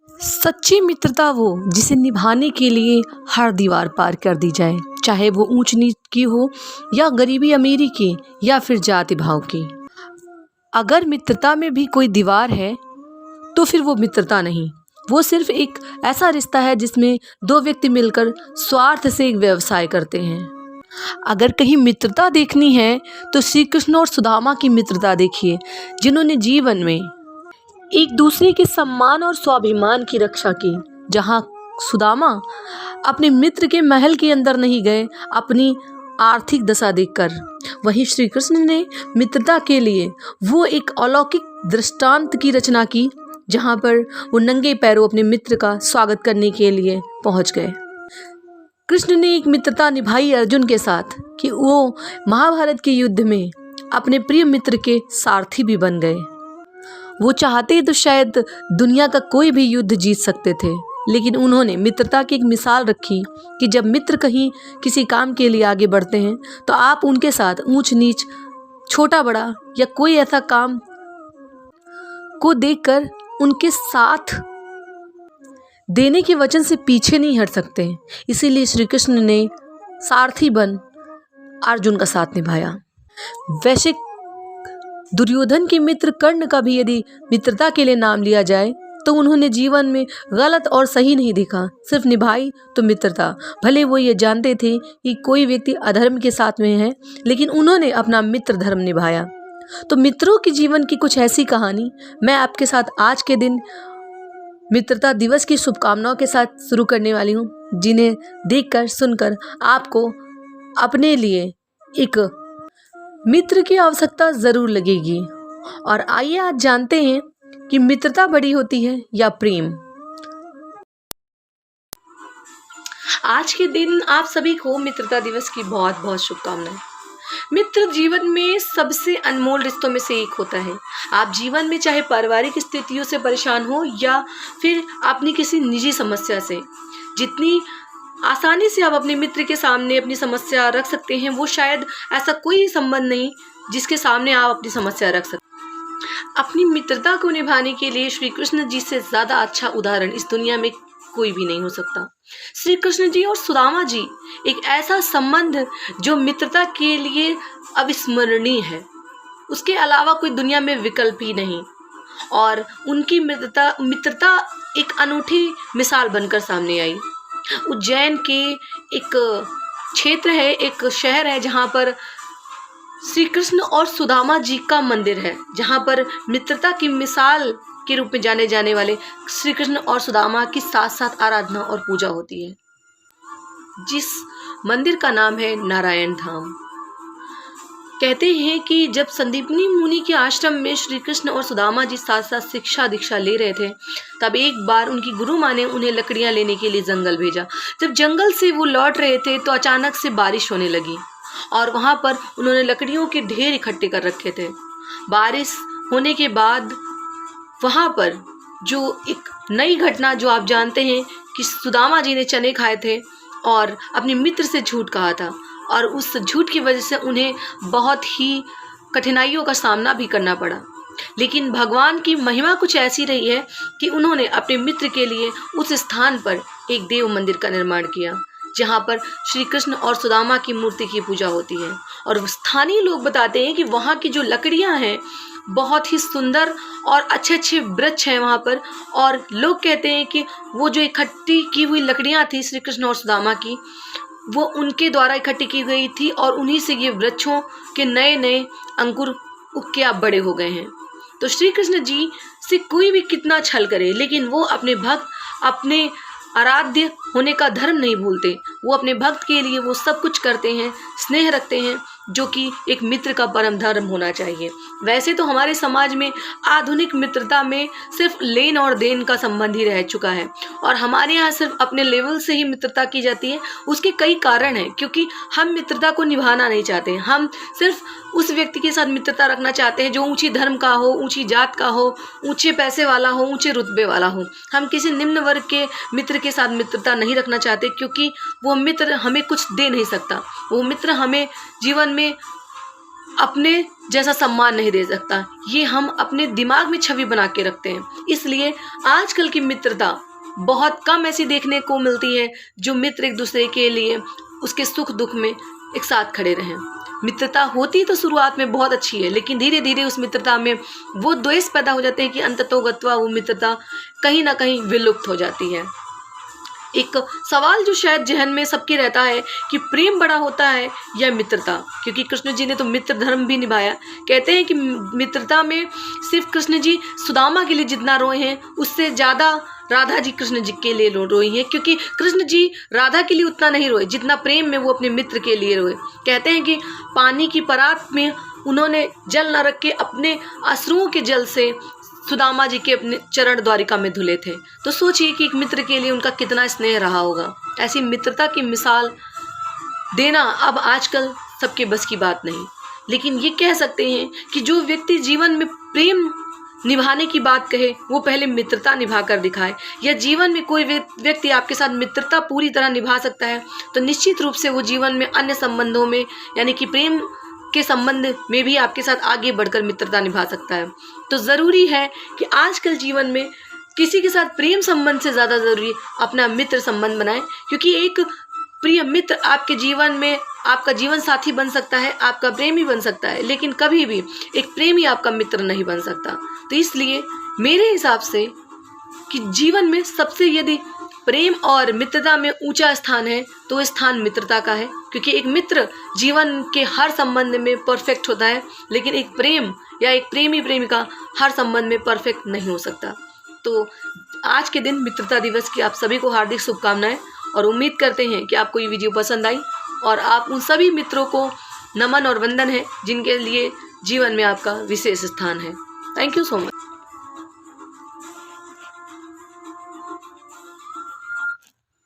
सच्ची मित्रता वो जिसे निभाने के लिए हर दीवार पार कर दी जाए, चाहे वो ऊंच नीच की हो या गरीबी अमीरी की या फिर जाति भाव की। अगर मित्रता में भी कोई दीवार है तो फिर वो मित्रता नहीं, वो सिर्फ एक ऐसा रिश्ता है जिसमें दो व्यक्ति मिलकर स्वार्थ से एक व्यवसाय करते हैं। अगर कहीं मित्रता देखनी है तो श्री कृष्ण और सुदामा की मित्रता देखिए, जिन्होंने जीवन में एक दूसरे के सम्मान और स्वाभिमान की रक्षा की। जहां सुदामा अपने मित्र के महल के अंदर नहीं गए अपनी आर्थिक दशा देखकर, वहीं श्री कृष्ण ने मित्रता के लिए वो एक अलौकिक दृष्टांत की रचना की, जहां पर वो नंगे पैरों अपने मित्र का स्वागत करने के लिए पहुंच गए। कृष्ण ने एक मित्रता निभाई अर्जुन के साथ कि वो महाभारत के युद्ध में अपने प्रिय मित्र के सारथी भी बन गए। वो चाहते तो शायद दुनिया का कोई भी युद्ध जीत सकते थे, लेकिन उन्होंने मित्रता की एक मिसाल रखी कि जब मित्र कहीं किसी काम के लिए आगे बढ़ते हैं तो आप उनके साथ ऊंच नीच, छोटा बड़ा या कोई ऐसा काम को देखकर उनके साथ देने के वचन से पीछे नहीं हट सकते। इसीलिए श्री कृष्ण ने सारथी बन अर्जुन का साथ निभाया। वैसे दुर्योधन के मित्र कर्ण का भी यदि मित्रता के लिए नाम लिया जाए तो उन्होंने जीवन में गलत और सही नहीं देखा, सिर्फ निभाई तो मित्रता। भले वो ये जानते थे कि कोई व्यक्ति अधर्म के साथ में है, लेकिन उन्होंने अपना मित्र धर्म निभाया। तो मित्रों के जीवन की कुछ ऐसी कहानी मैं आपके साथ आज के दिन मित्रता दिवस की शुभकामनाओं के साथ शुरू करने वाली हूँ, जिन्हें देखकर सुनकर आपको अपने लिए एक मित्र की आवश्यकता जरूर लगेगी। और आइए आज जानते हैं कि मित्रता बड़ी होती है या प्रेम। आज के दिन आप सभी को मित्रता दिवस की बहुत बहुत शुभकामनाएं। मित्र जीवन में सबसे अनमोल रिश्तों में से एक होता है। आप जीवन में चाहे पारिवारिक स्थितियों से परेशान हो या फिर अपनी किसी निजी समस्या से, जितनी आसानी से आप अपने मित्र के सामने अपनी समस्या रख सकते हैं, वो शायद ऐसा कोई संबंध नहीं जिसके सामने आप अपनी समस्या रख सकते। अपनी मित्रता को निभाने के लिए श्री कृष्ण जी से ज्यादा अच्छा उदाहरण इस दुनिया में कोई भी नहीं हो सकता। श्री कृष्ण जी और सुदामा जी एक ऐसा संबंध जो मित्रता के लिए अविस्मरणीय है, उसके अलावा कोई दुनिया में विकल्प ही नहीं। और उनकी मित्रता एक अनूठी मिसाल बनकर सामने आई। उज्जैन के एक क्षेत्र है, एक शहर है, जहाँ पर श्री कृष्ण और सुदामा जी का मंदिर है, जहाँ पर मित्रता की मिसाल के रूप में जाने जाने वाले श्री कृष्ण और सुदामा की साथ साथ आराधना और पूजा होती है, जिस मंदिर का नाम है नारायण धाम। कहते हैं कि जब संदीपनी मुनि के आश्रम में श्री कृष्ण और सुदामा जी साथ साथ शिक्षा दीक्षा ले रहे थे, तब एक बार उनकी गुरु माँ ने उन्हें लकड़ियां लेने के लिए जंगल भेजा। जब जंगल से वो लौट रहे थे तो अचानक से बारिश होने लगी और वहां पर उन्होंने लकड़ियों के ढेर इकट्ठे कर रखे थे। बारिश होने के बाद वहां पर जो एक नई घटना, जो आप जानते हैं कि सुदामा जी ने चने खाए थे और अपने मित्र से झूठ कहा था, और उस झूठ की वजह से उन्हें बहुत ही कठिनाइयों का सामना भी करना पड़ा। लेकिन भगवान की महिमा कुछ ऐसी रही है कि उन्होंने अपने मित्र के लिए उस स्थान पर एक देव मंदिर का निर्माण किया, जहाँ पर श्री कृष्ण और सुदामा की मूर्ति की पूजा होती है। और स्थानीय लोग बताते हैं कि वहाँ की जो लकड़ियाँ हैं बहुत ही सुंदर और अच्छे अच्छे वृक्ष हैं वहाँ पर, और लोग कहते हैं कि वो जो इकट्ठी की हुई लकड़ियाँ थी श्री कृष्ण और सुदामा की, वो उनके द्वारा इकट्ठी की गई थी और उन्हीं से ये वृक्षों के नए नए अंकुर उग के अब बड़े हो गए हैं। तो श्री कृष्ण जी से कोई भी कितना छल करे, लेकिन वो अपने भक्त, अपने आराध्य होने का धर्म नहीं भूलते। वो अपने भक्त के लिए वो सब कुछ करते हैं, स्नेह रखते हैं, जो कि एक मित्र का परम धर्म होना चाहिए। वैसे तो हमारे समाज में आधुनिक मित्रता में सिर्फ लेन और देन का संबंध ही रह चुका है, और हमारे यहाँ सिर्फ अपने लेवल से ही मित्रता की जाती है। उसके कई कारण हैं, क्योंकि हम मित्रता को निभाना नहीं चाहते। हम सिर्फ उस व्यक्ति के साथ मित्रता रखना चाहते हैं जो ऊंची धर्म का हो, ऊंची जात का हो, ऊंचे पैसे वाला हो, ऊंचे रुतबे वाला हो। हम किसी निम्न वर्ग के मित्र के साथ मित्रता नहीं रखना चाहते, क्योंकि वो मित्र हमें कुछ दे नहीं सकता। वो मित्र हमें जीवन में अपने जैसा सम्मान नहीं दे सकता। ये हम अपने दिमाग में छवि बना के रखते हैं। इसलिए आजकल की मित्रता बहुत कम ऐसी देखने को मिलती है जो मित्र एक दूसरे के लिए उसके सुख दुख में एक साथ खड़े रहें। मित्रता होती तो शुरुआत में बहुत अच्छी है, लेकिन धीरे धीरे उस मित्रता में वो द्वेष पैदा हो जाते हैं कि अंततोगत्वा वो मित्रता कहीं ना कहीं विलुप्त हो जाती है। एक सवाल जो शायद जहन में सबके रहता है कि प्रेम बड़ा होता है या मित्रता, क्योंकि कृष्ण जी ने तो मित्र धर्म भी निभाया। कहते हैं कि मित्रता में सिर्फ कृष्ण जी सुदामा के लिए जितना रोए हैं उससे ज़्यादा राधा जी कृष्ण जी के लिए रोई हैं, क्योंकि कृष्ण जी राधा के लिए उतना नहीं रोए जितना प्रेम में वो अपने मित्र के लिए रोए। कहते हैं कि पानी की परात में उन्होंने जल न रख के अपने अश्रुओं के जल से सुदामा जी के अपने चरण द्वारिका में धुले थे। तो सोचिए कि एक मित्र के लिए उनका कितना स्नेह रहा होगा। ऐसी मित्रता की मिसाल देना अब आजकल सबके बस की बात नहीं, लेकिन ये कह सकते हैं कि जो व्यक्ति जीवन में प्रेम निभाने की बात कहे वो पहले मित्रता निभा कर दिखाए। या जीवन में कोई व्यक्ति आपके साथ मित्रता पूरी तरह निभा सकता है तो निश्चित रूप से वो जीवन में अन्य संबंधों में यानी कि प्रेम के संबंध में भी आपके साथ आगे बढ़कर मित्रता निभा सकता है। तो ज़रूरी है कि आजकल जीवन में किसी के साथ प्रेम संबंध से ज़्यादा ज़रूरी अपना मित्र संबंध बनाएं, क्योंकि एक प्रिय मित्र आपके जीवन में आपका जीवन साथी बन सकता है, आपका प्रेमी बन सकता है, लेकिन कभी भी एक प्रेमी आपका मित्र नहीं बन सकता। तो इसलिए मेरे हिसाब से कि जीवन में सबसे यदि प्रेम और मित्रता में ऊंचा स्थान है तो वो स्थान मित्रता का है, क्योंकि एक मित्र जीवन के हर संबंध में परफेक्ट होता है, लेकिन एक प्रेम या एक प्रेमी प्रेमिका हर संबंध में परफेक्ट नहीं हो सकता। तो आज के दिन मित्रता दिवस की आप सभी को हार्दिक शुभकामनाएं और उम्मीद करते हैं कि आपको ये वीडियो पसंद आई और आप उन सभी मित्रों को नमन और वंदन है जिनके लिए जीवन में आपका विशेष स्थान है। Thank you so much.